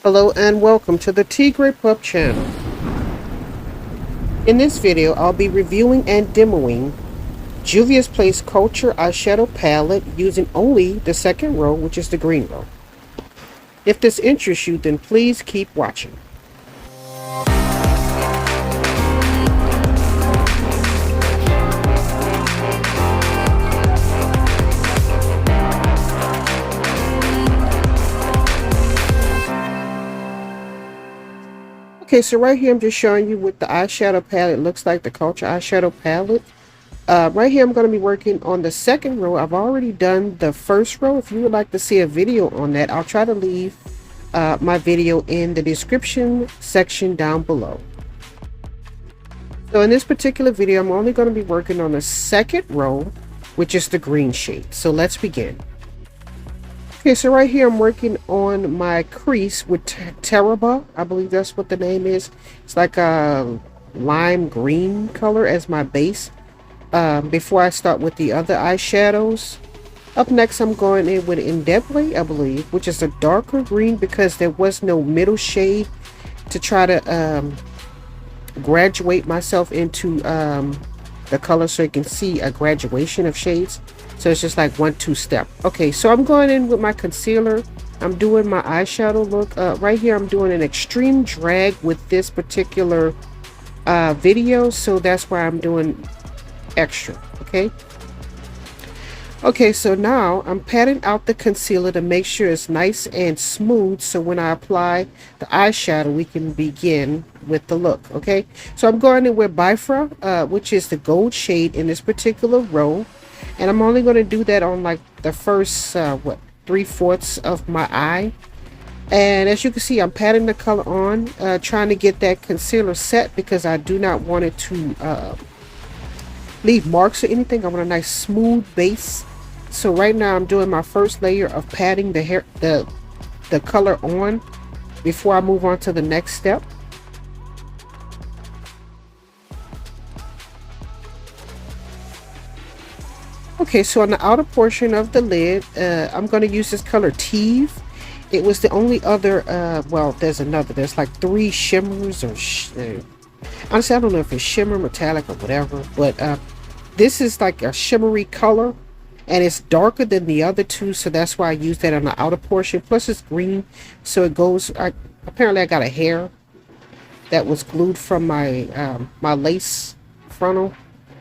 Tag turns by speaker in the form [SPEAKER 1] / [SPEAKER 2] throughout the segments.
[SPEAKER 1] Hello and welcome to the TigrePup channel. In this video, I'll be reviewing and demoing Juvia's Place Culture eyeshadow palette using only the second row, which is the green row. If this interests you, then please keep watching. Okay, so right here I'm just showing you what the eyeshadow palette looks like, the Culture eyeshadow palette. Right here I'm going to be working on the second row. I've already done the first row. If you would like to see a video on that, I'll try to leave my video in the description section down below. So in this particular video, I'm only going to be working on the second row, which is the green shade. So let's begin. Okay, so right here I'm working on my crease with TigrePup. I believe that's what the name is. It's like a lime green color as my base. Before I start with the other eyeshadows. Up next I'm going in with Indebly, I believe, which is a darker green because there was no middle shade to try to graduate myself into the color so you can see a graduation of shades. So it's just like 1-2 step. Okay, so I'm going in with my concealer. I'm doing my eyeshadow look. Right here I'm doing an extreme drag with this particular video, so that's why I'm doing extra. Okay, so now I'm patting out the concealer to make sure it's nice and smooth, so when I apply the eyeshadow we can begin with the look. Okay, so I'm going in with Bifra, which is the gold shade in this particular row, and I'm only going to do that on like the first 3/4 of my eye. And as you can see, I'm patting the color on, trying to get that concealer set because I do not want it to leave marks or anything. I want a nice smooth base. So right now I'm doing my first layer of patting the color on before I move on to the next step. Okay, so on the outer portion of the lid, I'm going to use this color Eve. It was the only other, well, there's another. There's like 3 shimmers or honestly, I don't know if it's shimmer, metallic, or whatever, but this is like a shimmery color, and it's darker than the other 2, so that's why I use that on the outer portion. Plus it's green, so it goes, apparently I got a hair that was glued from my my lace frontal,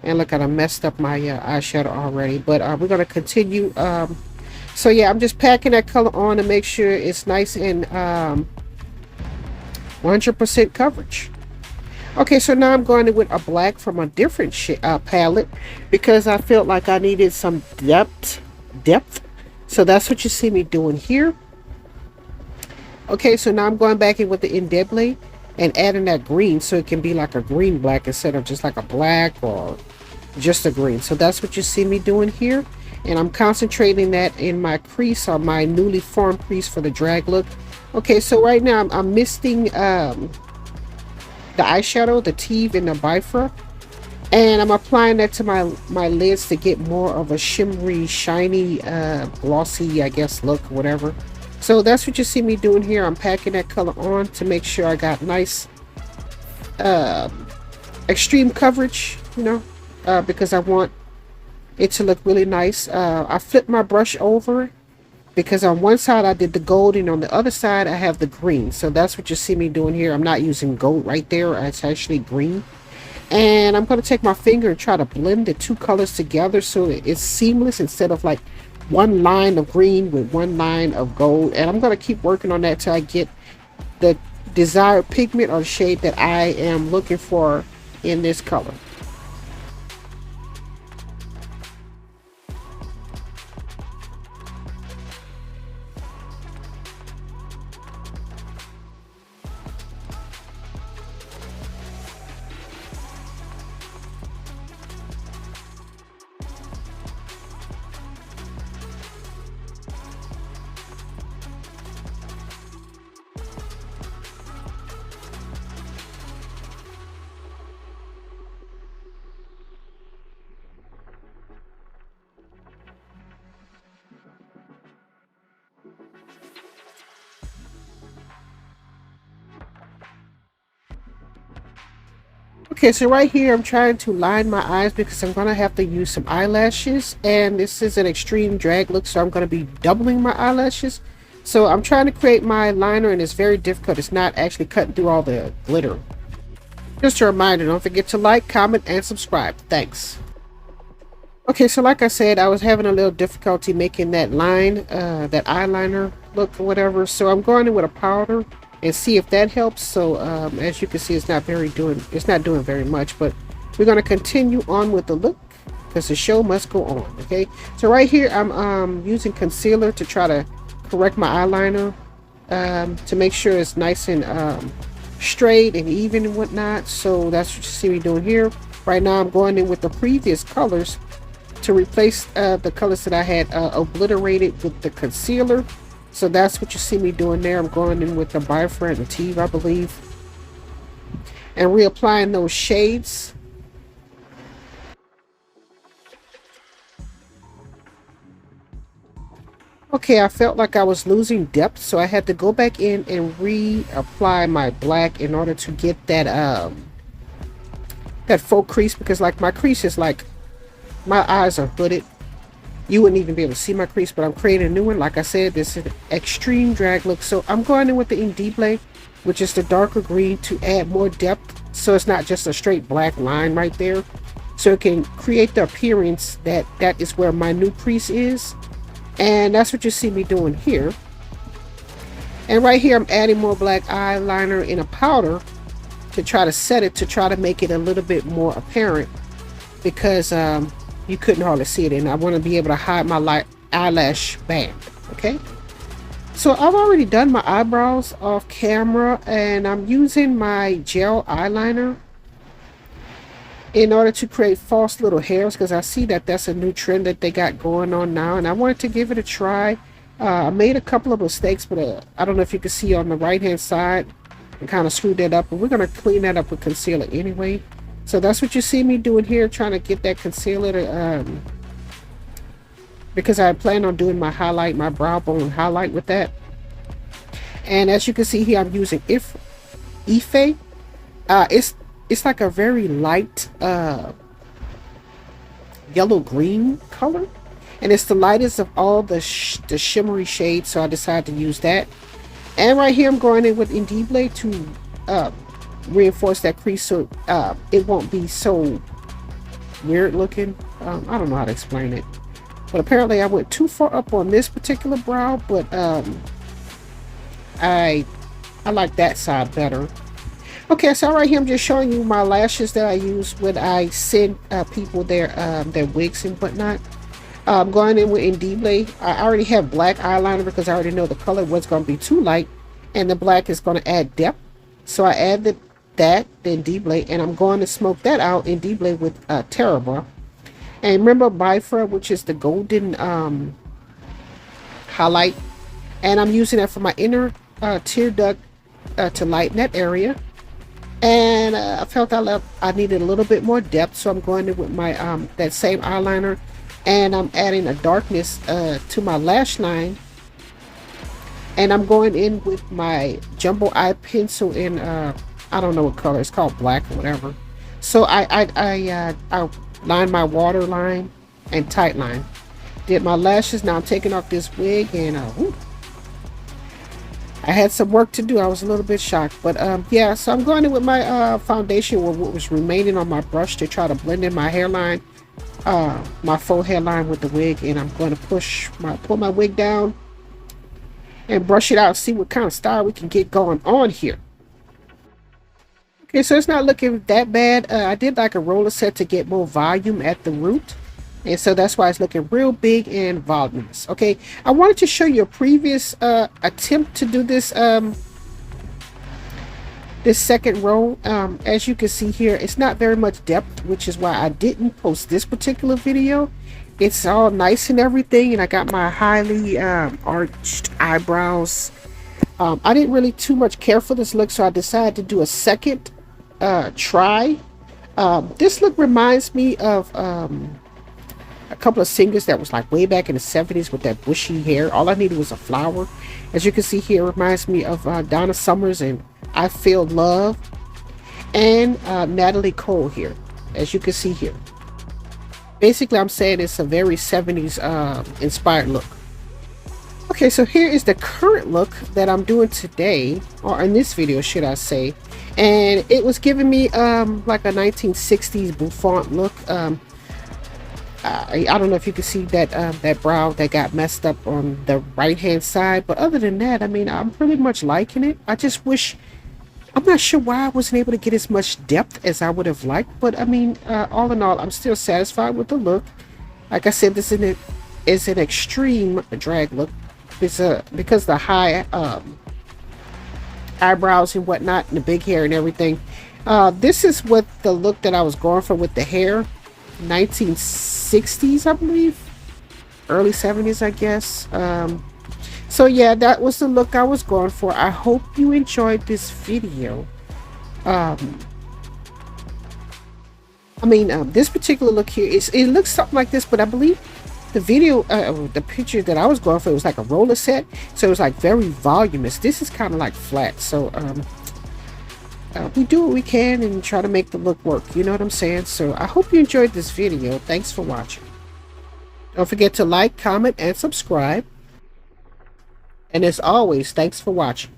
[SPEAKER 1] and look, I messed up my eyeshadow already, but we're going to continue. So yeah, I'm just packing that color on to make sure it's nice and 100% coverage. Okay, so now I'm going in with a black from a different palette because I felt like I needed some depth. So that's what you see me doing here. Okay, so now I'm going back in with the Indebly and adding that green so it can be like a green black instead of just like a black or just a green. So that's what you see me doing here, and I'm concentrating that in my crease, or my newly formed crease, for the drag look. Okay, so right now I'm misting the eyeshadow, the Eve and the Bifra, and I'm applying that to my lids to get more of a shimmery, shiny, glossy, I guess, look, whatever. So that's what you see me doing here. I'm packing that color on to make sure I got nice extreme coverage, you know, because I want it to look really nice. I flipped my brush over because on one side I did the gold and on the other side I have the green. So that's what you see me doing here. I'm not using gold right there, it's actually green. And I'm going to take my finger and try to blend the 2 colors together so it's seamless instead of like one line of green with one line of gold. And I'm going to keep working on that till I get the desired pigment or shade that I am looking for in this color. Okay, so right here I'm trying to line my eyes because I'm going to have to use some eyelashes, and this is an extreme drag look, so I'm going to be doubling my eyelashes. So I'm trying to create my liner, and it's very difficult. It's not actually cutting through all the glitter. Just a reminder, don't forget to like, comment, and subscribe. Thanks. Okay, so like I said, I was having a little difficulty making that line, that eyeliner look or whatever. So I'm going in with a powder and see if that helps. So as you can see, it's not doing very much, but we're going to continue on with the look because the show must go on. Okay, so right here I'm using concealer to try to correct my eyeliner, to make sure it's nice and straight and even and whatnot. So that's what you see me doing here. Right now I'm going in with the previous colors to replace the colors that I had obliterated with the concealer. So that's what you see me doing there. I'm going in with the Biofriend and Tea, I believe, and reapplying those shades. Okay, I felt like I was losing depth, so I had to go back in and reapply my black in order to get that that faux crease, because like my crease is like, my eyes are hooded. You wouldn't even be able to see my crease, but I'm creating a new one. Like I said, this is an extreme drag look. So I'm going in with the Indible, which is the darker green, to add more depth. So it's not just a straight black line right there. So it can create the appearance that that is where my new crease is. And that's what you see me doing here. And right here, I'm adding more black eyeliner in a powder to try to set it, to try to make it a little bit more apparent, because you couldn't hardly see it, and I want to be able to hide my eyelash band. Okay, so I've already done my eyebrows off camera, and I'm using my gel eyeliner in order to create false little hairs, because I see that that's a new trend that they got going on now, and I wanted to give it a try. I made a couple of mistakes, but I don't know if you can see on the right hand side, and kind of screwed that up, but we're going to clean that up with concealer anyway. So that's what you see me doing here, trying to get that concealer to, because I plan on doing my highlight, my brow bone highlight with that. And as you can see here, I'm using Ife. It's like a very light yellow green color, and it's the lightest of all the shimmery shades. So I decided to use that. And right here, I'm going in with Indible to reinforce that crease, so it won't be so weird looking. I don't know how to explain it, but apparently I went too far up on this particular brow, but I like that side better. Okay, so right here I'm just showing you my lashes that I use when I send people their wigs and whatnot. I'm going in with Indible. I already have black eyeliner because I already know the color was going to be too light, and the black is going to add depth. So I added that, the Indible, and I'm going to smoke that out Indible with Terrible. And remember Biofriend, which is the golden highlight, and I'm using that for my inner tear duct to lighten that area. And I felt I needed a little bit more depth, so I'm going in with my that same eyeliner, and I'm adding a darkness to my lash line. And I'm going in with my jumbo eye pencil in I don't know what color, it's called black or whatever. So I lined my water line and tight line. Did my lashes. Now I'm taking off this wig, and I had some work to do. I was a little bit shocked, but yeah. So I'm going in with my foundation, or what was remaining on my brush, to try to blend in my hairline, my faux hairline with the wig, and I'm going to pull my wig down and brush it out, see what kind of style we can get going on here. Okay, so it's not looking that bad. I did like a roller set to get more volume at the root, and so that's why it's looking real big and voluminous. Okay, I wanted to show you a previous attempt to do this this second row. As you can see here, it's not very much depth, which is why I didn't post this particular video. It's all nice and everything, and I got my highly arched eyebrows. I didn't really too much care for this look, so I decided to do a second try. This look reminds me of a couple of singers that was like way back in the 70s with that bushy hair. All I needed was a flower. As you can see here, it reminds me of Donna Summers and I Feel Love. and Natalie Cole here, as you can see here. Basically, I'm saying it's a very 70s inspired look. Okay, so here is the current look that I'm doing today, or in this video, should I say. And it was giving me like a 1960s bouffant look. I don't know if you can see that that brow that got messed up on the right hand side, but other than that, I mean, I'm pretty much liking it. I just wish, I'm not sure why I wasn't able to get as much depth as I would have liked, but I mean, all in all, I'm still satisfied with the look. Like I said, this is an extreme drag look. It's because the high eyebrows and whatnot, and the big hair and everything. This is what the look that I was going for with the hair. 1960s, I believe, early 70s, I guess. So yeah, that was the look I was going for. I hope you enjoyed this video. I mean, this particular look here, it looks something like this, but I believe the video, the picture that I was going for, it was like a roller set, so it was like very voluminous. This is kind of like flat, so we do what we can and try to make the look work, you know what I'm saying? So I hope you enjoyed this video. Thanks for watching. Don't forget to like, comment, and subscribe. And as always, thanks for watching.